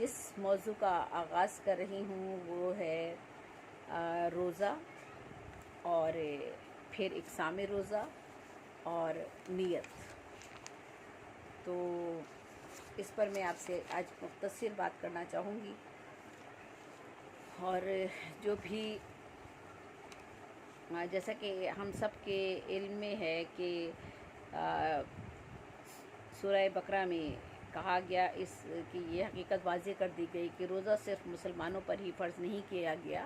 جس موضوع کا آغاز کر رہی ہوں وہ ہے روزہ، اور پھر اقسام روزہ اور نیت۔ تو اس پر میں آپ سے آج مختصر بات کرنا چاہوں گی، اور جو بھی جیسا کہ ہم سب کے علم میں ہے کہ سورہ بقرہ میں کہا گیا، اس کی یہ حقیقت واضح کر دی گئی کہ روزہ صرف مسلمانوں پر ہی فرض نہیں کیا گیا،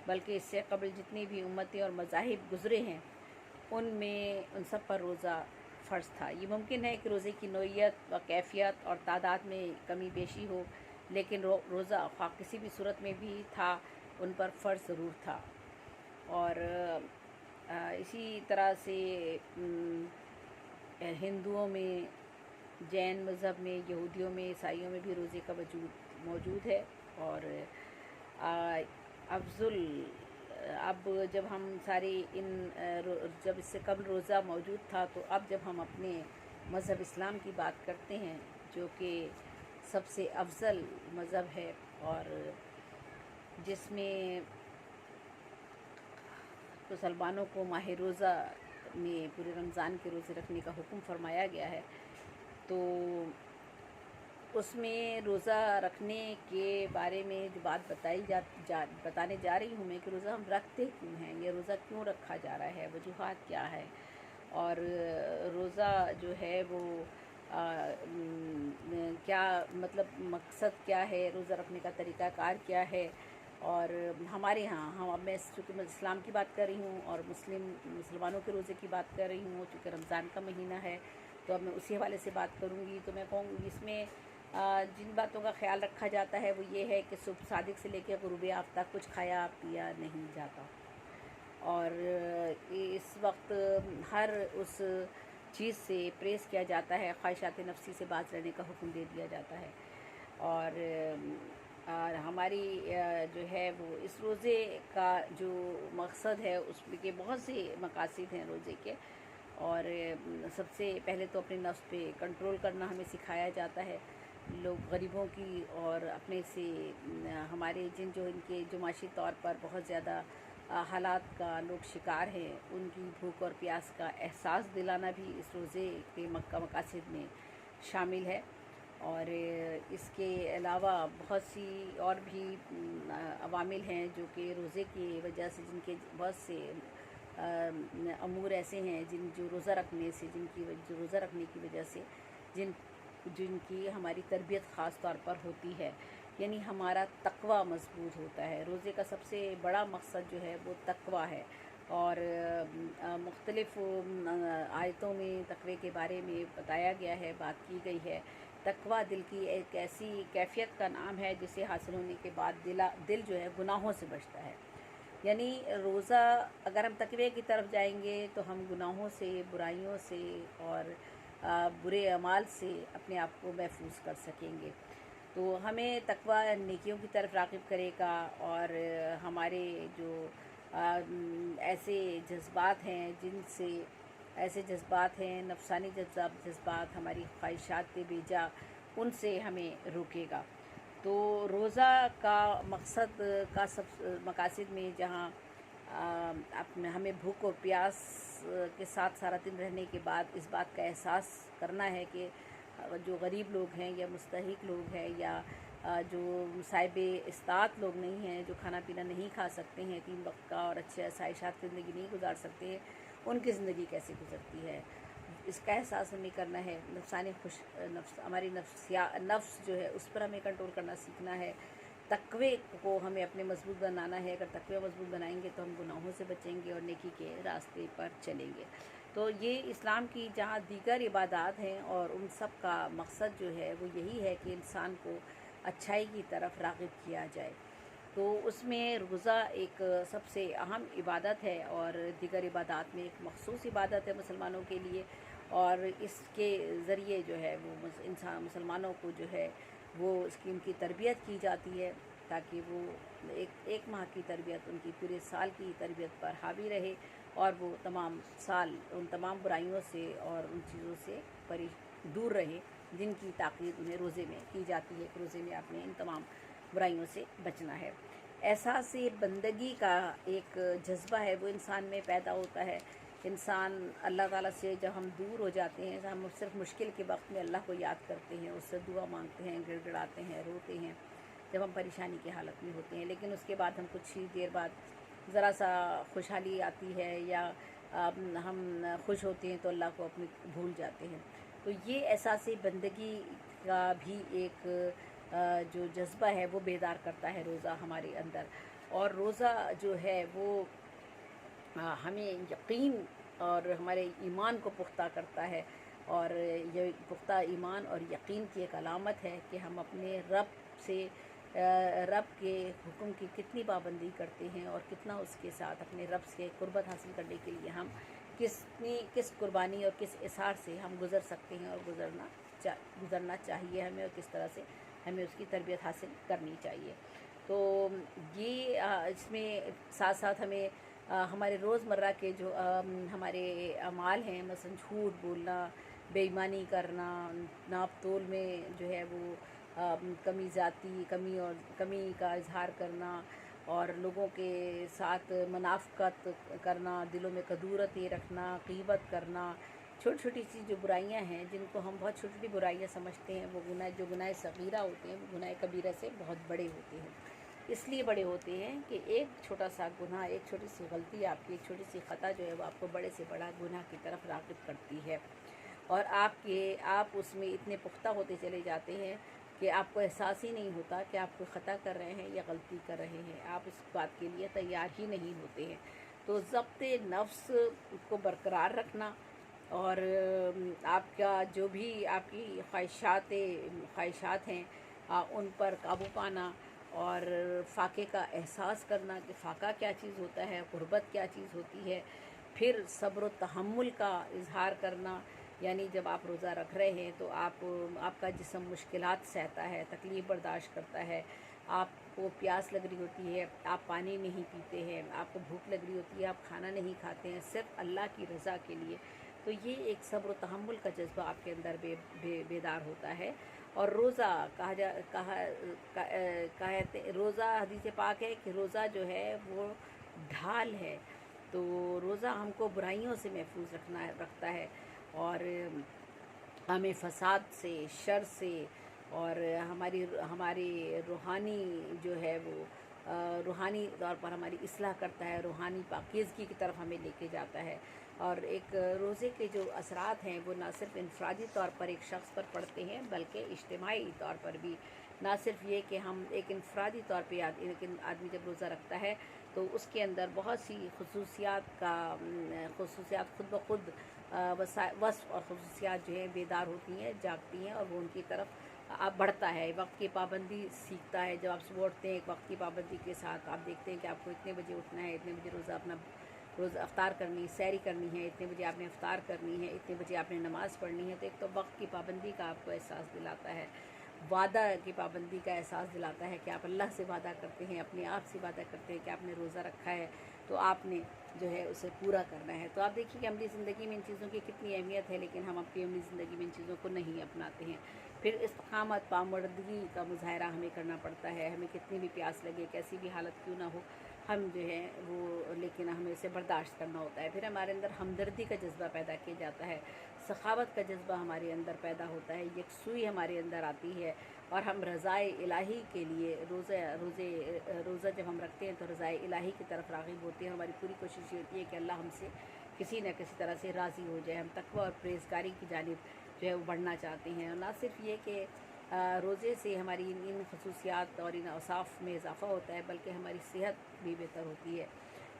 بلکہ اس سے قبل جتنی بھی امتیں اور مذاہب گزرے ہیں ان سب پر روزہ فرض تھا۔ یہ ممکن ہے کہ روزے کی نوعیت و کیفیت اور تعداد میں کمی بیشی ہو، لیکن روزہ خواہ کسی بھی صورت میں بھی تھا، ان پر فرض ضرور تھا۔ اور اسی طرح سے ہندوؤں میں، جین مذہب میں، یہودیوں میں، عیسائیوں میں بھی روزے کا وجود موجود ہے۔ اور اب جب ہم سارے جب اس سے قبل روزہ موجود تھا، تو اب جب ہم اپنے مذہب اسلام کی بات کرتے ہیں، جو کہ سب سے افضل مذہب ہے اور جس میں مسلمانوں کو ماہ روزہ میں پورے رمضان کے روزے رکھنے کا حکم فرمایا گیا ہے، تو اس میں روزہ رکھنے کے بارے میں جو بات بتانے جا رہی ہوں میں، کہ روزہ ہم رکھتے کیوں ہیں، یہ روزہ کیوں رکھا جا رہا ہے، وجوہات کیا ہے، اور روزہ جو ہے وہ کیا مطلب مقصد کیا ہے، روزہ رکھنے کا طریقہ کار کیا ہے۔ اور ہمارے ہاں میں چونکہ میں اسلام کی بات کر رہی ہوں اور مسلمانوں کے روزے کی بات کر رہی ہوں، چونکہ رمضان کا مہینہ ہے، تو اب میں اسی حوالے سے بات کروں گی۔ تو میں کہوں گی اس میں جن باتوں کا خیال رکھا جاتا ہے وہ یہ ہے کہ صبح صادق سے لے کے غروب آفتاب کچھ کھایا پیا نہیں جاتا، اور اس وقت ہر اس چیز سے پریز کیا جاتا ہے، خواہشات نفسی سے باز رہنے کا حکم دے دیا جاتا ہے۔ اور ہماری جو ہے وہ اس روزے کا جو مقصد ہے، اس کے بہت سے مقاصد ہیں روزے کے، اور سب سے پہلے تو اپنے نفس پہ کنٹرول کرنا ہمیں سکھایا جاتا ہے۔ لوگ غریبوں کی اور اپنے سے ہمارے ان کے جو معاشی طور پر بہت زیادہ حالات کا لوگ شکار ہیں، ان کی بھوک اور پیاس کا احساس دلانا بھی اس روزے کے مقاصد میں شامل ہے۔ اور اس کے علاوہ بہت سی اور بھی عوامل ہیں جو کہ روزے کی وجہ سے، جن کے بہت سے امور ایسے ہیں جو روزہ رکھنے کی وجہ سے جن کی ہماری تربیت خاص طور پر ہوتی ہے، یعنی ہمارا تقوی مضبوط ہوتا ہے۔ روزے کا سب سے بڑا مقصد جو ہے وہ تقوی ہے، اور مختلف آیتوں میں تقوی کے بارے میں بتایا گیا ہے، بات کی گئی ہے۔ تقوی دل کی ایک ایسی کیفیت کا نام ہے جسے حاصل ہونے کے بعد دل جو ہے گناہوں سے بچتا ہے۔ یعنی روزہ اگر ہم تقوی کی طرف جائیں گے تو ہم گناہوں سے، برائیوں سے اور برے اعمال سے اپنے آپ کو محفوظ کر سکیں گے۔ تو ہمیں تقوی نیکیوں کی طرف راغب کرے گا، اور ہمارے جو ایسے جذبات ہیں نفسانی جذبات، ہماری خواہشات بیجا، ان سے ہمیں روکے گا۔ تو روزہ کا مقاصد میں جہاں ہمیں بھوک و پیاس کے ساتھ سارا دن رہنے کے بعد اس بات کا احساس کرنا ہے کہ جو غریب لوگ ہیں یا مستحق لوگ ہیں یا جو صاحب استطاعت لوگ نہیں ہیں، جو کھانا پینا نہیں کھا سکتے ہیں 3 وقت کا، اور اچھے عائشات کی زندگی نہیں گزار سکتے ہیں، ان کی زندگی کیسے گزرتی ہے، اس کا احساس ہمیں کرنا ہے۔ ہماری نفس جو ہے اس پر ہمیں کنٹرول کرنا سیکھنا ہے۔ تقوی کو ہمیں اپنے مضبوط بنانا ہے۔ اگر تقوی مضبوط بنائیں گے تو ہم گناہوں سے بچیں گے اور نیکی کے راستے پر چلیں گے۔ تو یہ اسلام کی جہاں دیگر عبادات ہیں، اور ان سب کا مقصد جو ہے وہ یہی ہے کہ انسان کو اچھائی کی طرف راغب کیا جائے۔ تو اس میں روزہ ایک سب سے اہم عبادت ہے، اور دیگر عبادات میں ایک مخصوص عبادت ہے مسلمانوں کے لیے، اور اس کے ذریعے جو ہے وہ مسلمانوں کو جو ہے وہ ان کی تربیت کی جاتی ہے، تاکہ وہ ایک ماہ کی تربیت ان کی پورے سال کی تربیت پر حاوی رہے، اور وہ تمام سال ان تمام برائیوں سے اور ان چیزوں سے دور رہے جن کی تاکید انہیں روزے میں کی جاتی ہے کہ روزے میں آپ نے ان تمام برائیوں سے بچنا ہے۔ احساس بندگی کا ایک جذبہ ہے وہ انسان میں پیدا ہوتا ہے۔ انسان اللہ تعالیٰ سے جب ہم دور ہو جاتے ہیں، ہم صرف مشکل کے وقت میں اللہ کو یاد کرتے ہیں، اس سے دعا مانگتے ہیں، گڑ گڑاتے ہیں، روتے ہیں جب ہم پریشانی کی حالت میں ہوتے ہیں، لیکن اس کے بعد ہم کچھ ہی دیر بعد ذرا سا خوشحالی آتی ہے یا ہم خوش ہوتے ہیں تو اللہ کو اپنے بھول جاتے ہیں۔ تو یہ احساس بندگی کا بھی ایک جو جذبہ ہے وہ بیدار کرتا ہے روزہ ہمارے اندر، اور روزہ جو ہے وہ ہمیں یقین اور ہمارے ایمان کو پختہ کرتا ہے، اور یہ پختہ ایمان اور یقین کی ایک علامت ہے کہ ہم اپنے رب کے حکم کی کتنی پابندی کرتے ہیں، اور کتنا اس کے ساتھ اپنے رب سے قربت حاصل کرنے کے لیے ہم کس قربانی اور کس اثار سے ہم گزر سکتے ہیں اور گزرنا چاہیے ہمیں، اور کس طرح سے ہمیں اس کی تربیت حاصل کرنی چاہیے۔ تو یہ اس میں ساتھ ساتھ ہمیں ہمارے روزمرہ کے جو ہمارے اعمال ہیں، مثلا جھوٹ بولنا، بے ایمانی کرنا، ناپ تول میں جو ہے وہ کمی کا اظہار کرنا، اور لوگوں کے ساتھ منافقت کرنا، دلوں میں کدورتی رکھنا، غیبت کرنا، چھوٹی چھوٹی سی جو برائیاں ہیں جن کو ہم بہت چھوٹی چھوٹی برائیاں سمجھتے ہیں، وہ گناہ صغیرہ ہوتے ہیں، وہ گناہ کبیرہ سے بہت بڑے ہوتے ہیں۔ اس لیے بڑے ہوتے ہیں کہ ایک چھوٹا سا گناہ، ایک چھوٹی سی غلطی، آپ کی ایک چھوٹی سی خطا جو ہے وہ آپ کو بڑے سے بڑا گناہ کی طرف راغب کرتی ہے، اور آپ اس میں اتنے پختہ ہوتے چلے جاتے ہیں کہ آپ کو احساس ہی نہیں ہوتا کہ آپ کوئی خطا کر رہے ہیں یا غلطی کر رہے ہیں، آپ اس بات کے لیے تیار ہی نہیں ہوتے ہیں۔ تو ضبط نفس کو برقرار رکھنا، اور آپ کا جو بھی آپ کی خواہشات ہیں ان پر قابو پانا، اور فاقے کا احساس کرنا کہ فاقہ کیا چیز ہوتا ہے، غربت کیا چیز ہوتی ہے، پھر صبر و تحمل کا اظہار کرنا، یعنی جب آپ روزہ رکھ رہے ہیں تو آپ کا جسم مشکلات سہتا ہے، تکلیف برداشت کرتا ہے، آپ کو پیاس لگ رہی ہوتی ہے، آپ پانی نہیں پیتے ہیں، آپ کو بھوک لگ رہی ہوتی ہے، آپ کھانا نہیں کھاتے ہیں صرف اللہ کی رضا کے لیے، تو یہ ایک صبر و تحمل کا جذبہ آپ کے اندر بیدار ہوتا ہے۔ اور روزہ روزہ حدیث پاک ہے کہ روزہ جو ہے وہ ڈھال ہے، تو روزہ ہم کو برائیوں سے محفوظ رکھتا ہے، اور ہمیں فساد سے، شر سے، اور ہماری روحانی جو ہے وہ روحانی طور پر ہماری اصلاح کرتا ہے، روحانی پاکیزگی کی طرف ہمیں لے کے جاتا ہے۔ اور ایک روزے کے جو اثرات ہیں وہ نہ صرف انفرادی طور پر ایک شخص پر پڑتے ہیں بلکہ اجتماعی طور پر بھی، نہ صرف یہ کہ ہم ایک انفرادی طور پہ آدمی جب روزہ رکھتا ہے تو اس کے اندر بہت سی خصوصیات خود بخود وصف اور خصوصیات جو ہیں بیدار ہوتی ہیں، جاگتی ہیں، اور وہ ان کی طرف بڑھتا ہے، وقت کی پابندی سیکھتا ہے۔ جب آپ صبح اٹھتے ہیں ایک وقت کی پابندی کے ساتھ، آپ دیکھتے ہیں کہ آپ کو اتنے بجے اٹھنا ہے، اتنے بجے روزہ افطار کرنی، سحری کرنی ہے، اتنے بجے آپ نے افطار کرنی ہے، اتنے بجے آپ نے نماز پڑھنی ہے، تو ایک تو وقت کی پابندی کا آپ کو احساس دلاتا ہے، وعدہ کی پابندی کا احساس دلاتا ہے کہ آپ اللہ سے وعدہ کرتے ہیں، اپنے آپ سے وعدہ کرتے ہیں کہ آپ نے روزہ رکھا ہے تو آپ نے جو ہے اسے پورا کرنا ہے۔ تو آپ دیکھیے کہ عملی زندگی میں ان چیزوں کی کتنی اہمیت ہے، لیکن ہم اپنی عملی زندگی میں ان چیزوں کو نہیں اپناتے ہیں۔ پھر استقامت، پامردگی کا مظاہرہ ہمیں کرنا پڑتا ہے، ہمیں کتنی بھی پیاس لگے، کیسی بھی حالت کیوں نہ ہو، ہم جو ہے وہ لیکن ہمیں اسے برداشت کرنا ہوتا ہے۔ پھر ہمارے اندر ہمدردی کا جذبہ پیدا کیا جاتا ہے، سخاوت کا جذبہ ہمارے اندر پیدا ہوتا ہے، یکسوئی ہمارے اندر آتی ہے، اور ہم رضائے الہی کے لیے روزہ جب ہم رکھتے ہیں تو رضائے الہی کی طرف راغب ہوتے ہیں۔ ہماری پوری کوشش یہ ہوتی ہے کہ اللہ ہم سے کسی نہ کسی طرح سے راضی ہو جائے، ہم تقویٰ اور پرہیزگاری کی جانب جو ہے وہ بڑھنا چاہتے ہیں، اور نہ صرف یہ کہ روزے سے ہماری ان خصوصیات اور ان اوصاف میں اضافہ ہوتا ہے بلکہ ہماری صحت بھی بہتر ہوتی ہے،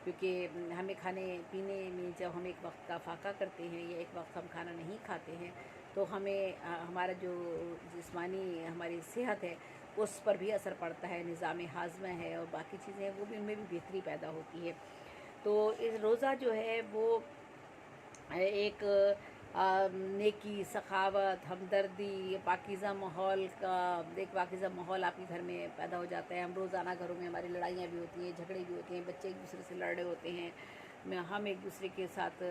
کیونکہ ہمیں کھانے پینے میں جب ہم ایک وقت کا فاقہ کرتے ہیں یا ایک وقت ہم کھانا نہیں کھاتے ہیں تو ہمارا جو جسمانی ہماری صحت ہے اس پر بھی اثر پڑتا ہے، نظام ہاضمہ ہے اور باقی چیزیں ہیں وہ بھی، ان میں بھی بہتری پیدا ہوتی ہے۔ تو اس روزہ جو ہے وہ ایک نیکی، سخاوت، ہمدردی، پاکیزہ ماحول آپ کے گھر میں پیدا ہو جاتا ہے۔ ہم روزانہ گھروں میں ہماری لڑائیاں بھی ہوتی ہیں، جھگڑے بھی ہوتے ہیں، بچے ایک دوسرے سے لڑ رہے ہوتے ہیں، ہم ایک دوسرے کے ساتھ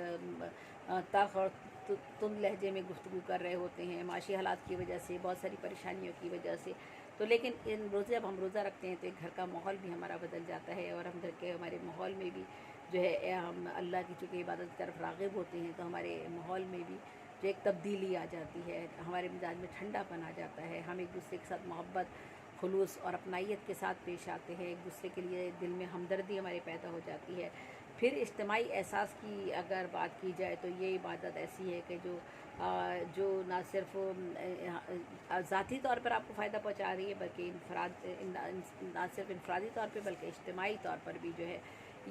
تلخ اور तुंद लहजे में गुफ्तगू कर रहे होते हैं, माशी हालात की वजह से, बहुत सारी परेशानियों की वजह से। तो लेकिन इन रोज़े जब हम रोज़ा रखते हैं तो एक घर का माहौल भी हमारा बदल जाता है, और हम घर के हमारे माहौल में भी जो है हम अल्लाह की चूँकि इबादत की तरफ राग़िब होते हैं, तो हमारे माहौल में भी जो एक तब्दीली आ जाती है, हमारे मिजाज में ठंडापन आ जाता है, हम एक दूसरे के साथ मोहब्बत, खुलूस और अपनाइयत के साथ पेश आते हैं, एक दूसरे के लिए दिल में हमदर्दी हमारे पैदा हो जाती है। फिर इज्तिमाई एहसास की अगर बात की जाए तो ये इबादत ऐसी है कि जो ना सिर्फ ज़ाती तौर पर आपको फ़ायदा पहुंचा रही है, बल्कि ना सिर्फ इनफरादी तौर पर बल्कि इज्तिमाई तौर पर भी जो है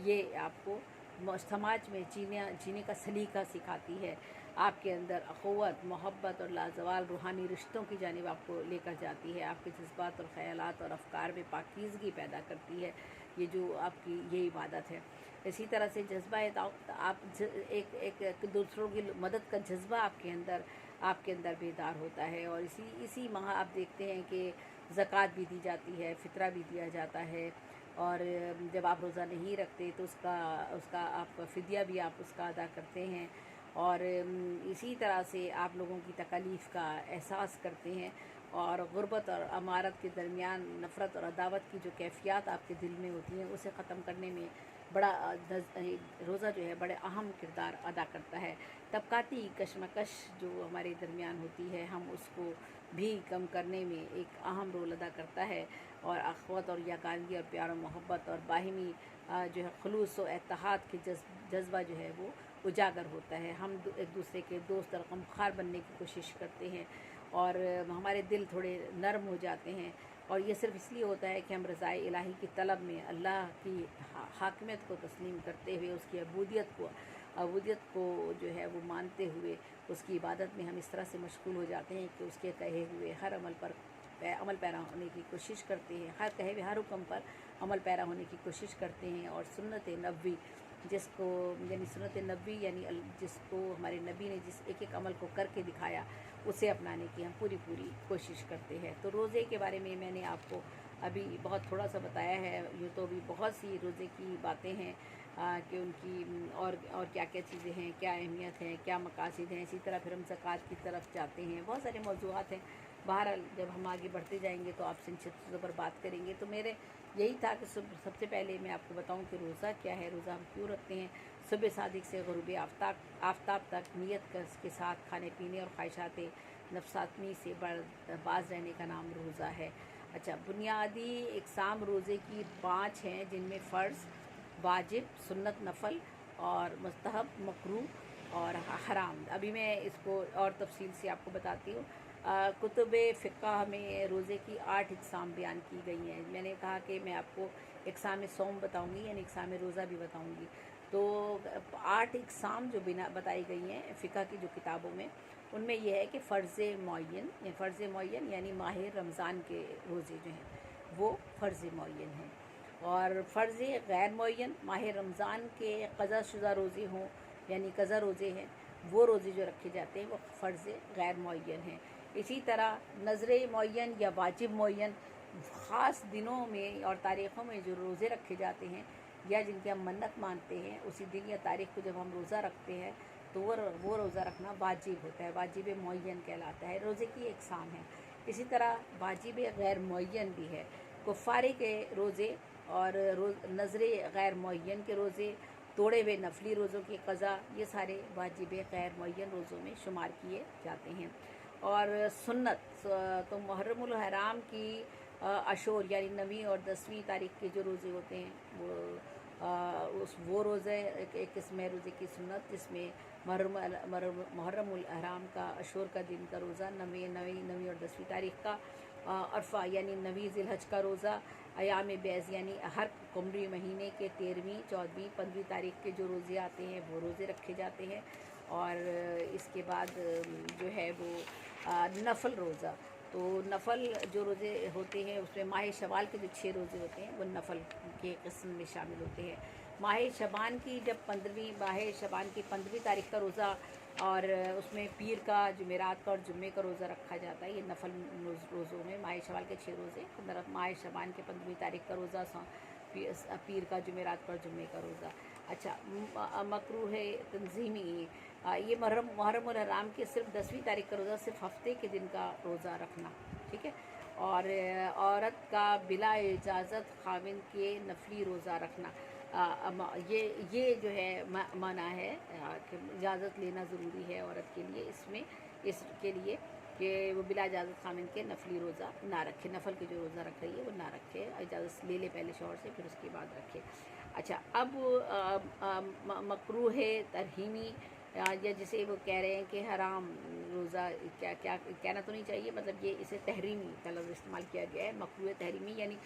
ये आपको समाज में जीने का सलीका सिखाती है, आपके अंदर अख़ुवत, मोहब्बत और लाजवाल रूहानी रिश्तों की जानिब आपको लेकर जाती है, आपके जज्बात और ख़यालात और अफ़कार में पाकीज़गी पैदा करती है, ये जो आपकी ये इबादत है। इसी तरह से जज्बा आप एक दूसरों की मदद का जज्बा आपके अंदर बेदार होता है, और इसी माह आप देखते हैं कि ज़कात भी दी जाती है, फ़ितरा भी दिया जाता है, और जब आप रोज़ा नहीं रखते तो उसका आप फ़िदिया भी आप उसका अदा करते हैं, और इसी तरह से आप लोगों की तकलीफ़ का एहसास करते हैं, और गुर्बत और अमारत के दरमियान नफ़रत और अदावत की जो कैफ़ियत आपके दिल में होती हैं उसे ख़त्म करने में बड़ा रोज़ा जो है बड़े अहम किरदार अदा करता है। तबक़ाती कशमकश जो हमारे दरमियान होती है, हम उसको भी कम करने में एक अहम रोल अदा करता है, और अख़वत और यकानगी और प्यार और मोहब्बत और बाहिमी जो है खुलूस और इत्तेहाद के जज्बा जो है वो उजागर होता है। हम एक दूसरे के दोस्त और गमख़ार बनने की कोशिश करते हैं, और हमारे दिल थोड़े नरम हो जाते हैं, और ये सिर्फ़ इसलिए होता है कि हम रज़ाए इलाही की तलब में अल्लाह की हाकिमियत को तस्लीम करते हुए, उसकी अबूदियत को जो है वो मानते हुए उसकी इबादत में हम इस तरह से मशगूल हो जाते हैं कि उसके कहे हुए हर अमल पैरा होने की कोशिश करते हैं, हर कहे हुए हर हुक्म पर अमल पैरा होने की कोशिश करते हैं, और सुन्नत नबवी जिसको यानी सुन्नत नबवी यानी जिसको हमारे नबी ने जिस एक एक अमल को करके दिखाया उसे अपनाने की हम पूरी कोशिश करते हैं। तो रोज़े के बारे में मैंने आपको अभी बहुत थोड़ा सा बताया है, यूँ तो अभी बहुत सी रोज़े की बातें हैं कि उनकी और क्या क्या चीज़ें हैं, क्या अहमियत है, क्या मकासद हैं। इसी तरह फिर हम ज़कात की तरफ जाते हैं, बहुत सारे मौज़ूआत हैं। बहरहाल जब हम आगे बढ़ते जाएंगे तो आपसे इन चीज़ों पर बात करेंगे। तो मेरे यही था कि सबसे पहले मैं आपको बताऊं कि रोज़ा क्या है, रोज़ा हम क्यों रखते हैं। सुबह सादिक से ग़ुरूब आफ्ताब तक नियत के साथ खाने पीने और ख्वाहिशात नफसातनी से बाज रहने का नाम रोज़ा है। अच्छा, बुनियादी इक़साम रोज़े की 5 हैं, जिनमें फ़र्ज़, वाजिब, सुन्नत, नफ़ल और मुस्तहब, मकरूह और हराम। अभी मैं इसको और तफसील से आपको बताती हूँ। कुतुब फ़िक़्ह में रोज़े की 8 इक़साम बयान की गई हैं। मैंने कहा कि मैं आपको इक़साम सौम बताऊँगी, यानी इक़साम रोज़ा भी बताऊँगी। तो 8 इक़साम जो बताई गई हैं फ़िक़्ह की जो किताबों में, उनमें यह है कि फ़र्ज़ मुअय्यन यानी माह रमज़ान के रोज़े जो हैं वो फ़र्ज़ मुअय्यन हैं, और फ़र्ज़ गैर मुअय्यन माह रमज़ान के क़ज़ा शुदा रोज़े हों यानी क़ज़ा रोज़े हैं, वो रोज़े जो रखे जाते हैं वो फ़र्ज़ गैर मुअय्यन हैं। इसी तरह नज़र मुअय्यन या वाजिब मुअय्यन ख़ास दिनों में और तारीख़ों में जो रोज़े रखे जाते हैं या जिनकी हम मन्नत मानते हैं, उसी दिन या तारीख़ को जब हम रोज़ा रखते हैं तो वो रोज़ा रखना वाजिब होता है, वाजिब मुअय्यन कहलाता है। रोज़े की इक़साम है। इसी तरह वाजिब गैर मुअय्यन भी है। कुफ़ारे के रोज़े और नज़र गैर मुअय्यन के रोज़े, तोड़े हुए नफली रोज़ों की क़ज़ा, ये सारे वाजिब गैर मुअय्यन रोज़ों में शुमार किए जाते हैं। और सुन्नत तो मुहर्रमुल हराम की अशूर यानी 9वीं और 10वीं तारीख़ के जो रोज़े होते हैं वो रोज़े एक किस्म है रोज़े की सुन्नत, जिसमें मुहर्रमुल हराम का अशूर का दिन का रोज़ा, 9वीं और 10वीं तारीख़ का अरफा यानी 9वीं ज़िलहज का रोज़ा, अयाम बैज़ यानी हर कुमरी महीने के 13वीं, 14वीं, 15वीं तारीख़ के जो रोज़े आते हैं वो रोज़े रखे जाते हैं। और इसके बाद जो है वो नफ़ल रोज़ा, तो नफ़ल जो रोज़े होते हैं उसमें माह शवाल के जो 6 रोज़े होते हैं वो नफ़ल के किस्म में शामिल होते हैं। माह शबान की 15वीं तारीख़ का रोज़ा, और उसमें पीर का, जुमेरात का और जुम्मे का रोज़ा रखा जाता है। ये नफ़ल रोज़ों में माह शवाल के 6 रोज़े, माह शबान के 15वीं तारीख़ का रोज़ा, पीर का, जुमेरात का और जुम्मे का रोज़ा। अच्छा, मकरूह तंजीमी, ये मुहर्रम और हराम के सिर्फ 10वीं तारीख का रोज़ा, सिर्फ हफ्ते के दिन का रोज़ा रखना, ठीक है। और औरत का बिला इजाज़त खाविंद के नफली रोज़ा रखना, ये जो है मना है कि इजाज़त लेना ज़रूरी है औरत के लिए, इसके लिए कि वो बिला इजाज़त खाविंद के नफली रोज़ा ना रखे, नफल के जो रोज़ा रख रही है वो ना रखे, इजाज़त ले पहले शौहर से, फिर उसके बाद रखे। अच्छा, अब मकरूह तरहीमी, या जिसे वो कह रहे हैं कि हराम रोज़ा, क्या क्या कहना तो नहीं चाहिए, मतलब ये इसे तहरीमी का लफ्ज़ इस्तेमाल किया गया है। मकरूह तहरीमी यानी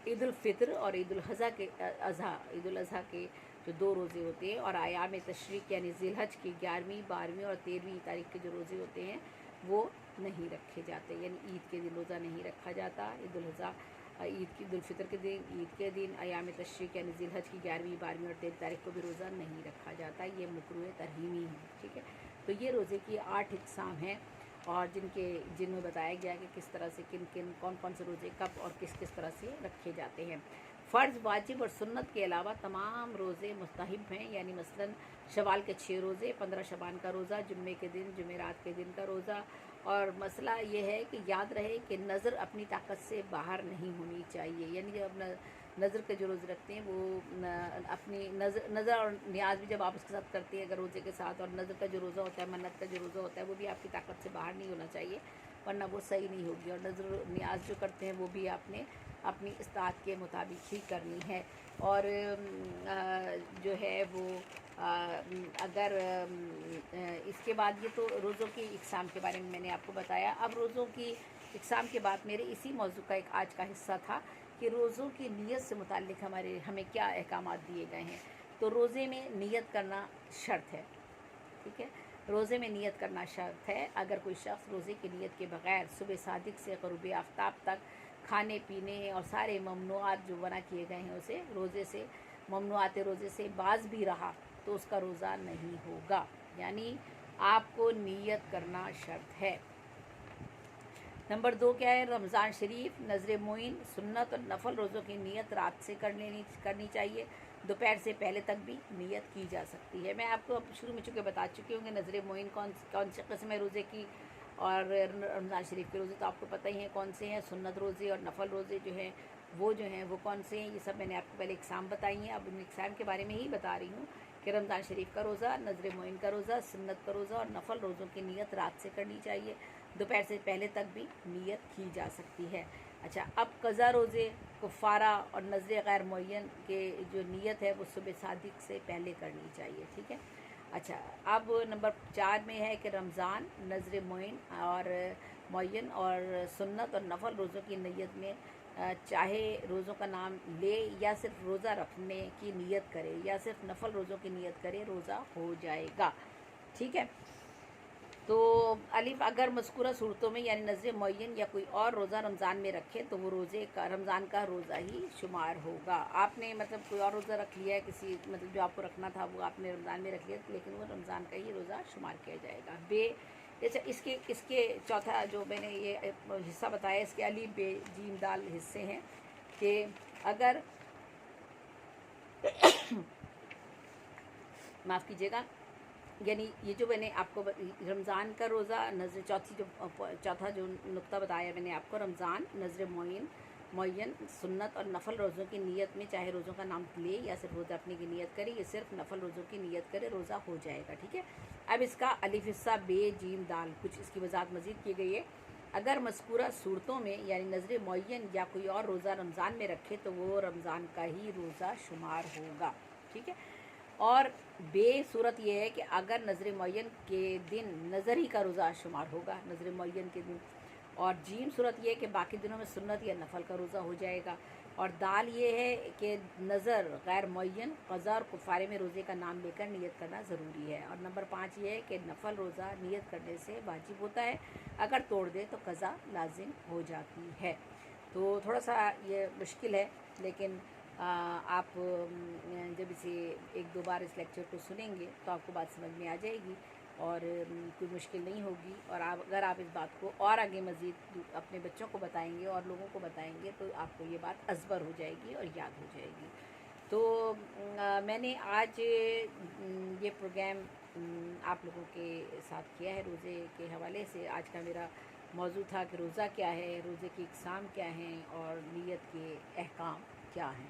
ईद उल फितर और ईद उल अज़हा के जो 2 रोज़े होते हैं, और आयाम तशरीक़ यानी ज़िलहज की 11वीं 12वीं और 13वीं तारीख के जो रोज़े होते हैं वो नहीं रखे जाते, यानी ईद के दिन रोज़ा नहीं रखा जाता। ईद उल अज़हा, ईद उल फितर के दिन, ईद के दिन, अयाम तशरीक़ यानी ज़िलहज की 11वीं 12वीं और 13वीं तारीख को भी रोज़ा नहीं रखा जाता। ये मकरूह तरहीमी है, ठीक है। तो ये रोज़े की 8 इक़साम हैं, और जिनमें बताया गया कि किस तरह से कौन कौन से रोज़े कब और किस तरह से रखे जाते हैं। फ़र्ज़, वाजिब और सुन्नत के अलावा तमाम रोज़े मुस्तहब हैं, यानी मसलन शवाल के 6 रोज़े, 15 शबान का रोज़ा, जुम्मे के दिन, जुमेरात के दिन का रोज़ा। और मसला ये है कि याद रहे कि नज़र अपनी ताकत से बाहर नहीं होनी चाहिए, यानी जब नज़र के जो रोज़े रखते हैं वो अपनी नज़र और न्याज भी जब आप उसके साथ करते हैं अगर रोज़े के साथ, और नज़र का जो रोज़ा होता है, मन्नत का जो रोज़ा होता है, वो भी आपकी ताकत से बाहर नहीं होना चाहिए, वरना वो सही नहीं होगी। और नज़र न्याज जो करते हैं वो भी आपने अपनी इस्तात के मुताबिक ही करनी है। और जो है वो अगर इसके बाद, ये तो रोज़ों की इक़साम के बारे में मैंने आपको बताया। अब रोज़ों की इक़साम के बाद मेरे इसी मौजू का एक आज का हिस्सा था कि रोज़ों की नीयत से मुताल्लिक़ हमें क्या अहकामात दिए गए हैं। तो रोज़े में नीयत करना शर्त है, ठीक है। रोज़े में नीयत करना शर्त है। अगर कोई शख्स रोज़े की नीयत के बग़ैर सुबह सादिक से ग़ुरूब आफ्ताब तक खाने पीने और सारे ममनुआत जो मना किए गए हैं उसे रोज़े से, ममनुआत रोज़े से बाज भी रहा तो उसका रोज़ा नहीं होगा, यानी आपको नीयत करना शर्त है। नंबर 2 क्या है? रमज़ान शरीफ, नज़र मोइन, सुन्नत और नफल रोज़ों की नीयत रात से करनी चाहिए, दोपहर से पहले तक भी नीयत की जा सकती है। मैं आपको अब शुरू में चूँकि बता चुकी हूँ कि नज़र मोइन कौन से किस्म है रोज़े की, और रमज़ान शरीफ के रोज़े तो आपको पता ही हैं कौन से हैं। सुन्नत रोज़े और नफल रोज़े जो हैं वो कौन से हैं, ये सब मैंने आपको पहले इक़साम बताई हैं। अब इन इक़साम के बारे में ही बता रही हूँ कि रमज़ान शरीफ का रोज़ा, नज़र मोइन का रोज़ा, सुन्नत का रोज़ा और नफल रोज़ों की नीयत रात से करनी चाहिए, दोपहर से पहले तक भी नीयत की जा सकती है। अच्छा, अब क़ज़ा रोज़े, कुफ़ारा और नज़र गैर मुअय्यन के जो नीयत है वो सुबह सादिक से पहले करनी चाहिए, ठीक है। अच्छा, अब नंबर 4 में है कि रमज़ान, नज़र मुअय्यन और सुन्नत और नफल रोज़ों की नीयत में चाहे रोज़ों का नाम ले या सिर्फ रोज़ा रखने की नीयत करे या सिर्फ नफल रोज़ों की नीयत करे, रोज़ा हो जाएगा, ठीक है। तो अलिफ, अगर मज़कूरा सूरतों में यानी नज़र मुअय्यन या कोई और रोज़ा रमज़ान में रखे तो वो रमज़ान का रोज़ा ही शुमार होगा। आपने मतलब कोई और रोज़ा रख लिया है, किसी मतलब जो आपको रखना था वो आपने रमज़ान में रख लिया, लेकिन वो रमज़ान का ही रोज़ा शुमार किया जाएगा। अच्छा, इसके चौथा जो मैंने ये हिस्सा बताया, इसके अलीफ बे जीम दाल हिस्से हैं कि अगर माफ़ कीजिएगा, यानी ये जो मैंने आपको रमज़ान का रोज़ा, चौथा जो नुक्ता बताया मैंने आपको, रमज़ान, नज़र मुअय्यन, सुन्नत और नफल रोज़ों की नीयत में चाहे रोज़ों का नाम ले या सिर्फ रोज़ा रखने की नीयत करे, ये सिर्फ नफल रोज़ों की नीयत करे, रोज़ा हो जाएगा, ठीक है। अब इसका अलिफ हिस्सा बे जीम दाल, कुछ इसकी वजाहत मज़ीद की गई है। अगर मज़कूरा सूरतों में यानी नज़र मुअय्यन या कोई और रोज़ा रमज़ान में रखे तो वो रमज़ान का ही रोज़ा शुमार होगा, ठीक है। और सूरत ये है कि अगर नज़र मुअय्यन के दिन नज़र ही का रोज़ा शुमार होगा, नज़र मुअय्यन के दिन। और जीम सूरत ये है कि बाकी दिनों में सुन्नत या नफल का रोज़ा हो जाएगा। और दाल ये है कि नज़र गैर मुअय्यन, क़ज़ा और कुफ़ारे में रोज़े का नाम लेकर नियत करना ज़रूरी है। और नंबर 5 ये है कि नफल रोज़ा नियत करने से वाजिब होता है, अगर तोड़ दे तो क़ज़ा लाजिम हो जाती है। तो थोड़ा सा ये मुश्किल है, लेकिन आप जब इसे 1-2 बार इस लेक्चर को सुनेंगे तो आपको बात समझ में आ जाएगी और कोई मुश्किल नहीं होगी। और अगर आप इस बात को और आगे मज़ीद अपने बच्चों को बताएंगे और लोगों को बताएंगे तो आपको ये बात अज़बर हो जाएगी और याद हो जाएगी। تو میں نے آج یہ پروگرام آپ لوگوں کے ساتھ کیا ہے روزے کے حوالے سے. آج کا میرا موضوع تھا کہ روزہ کیا ہے، روزے کی اقسام کیا ہیں اور نیت کے احکام کیا ہیں.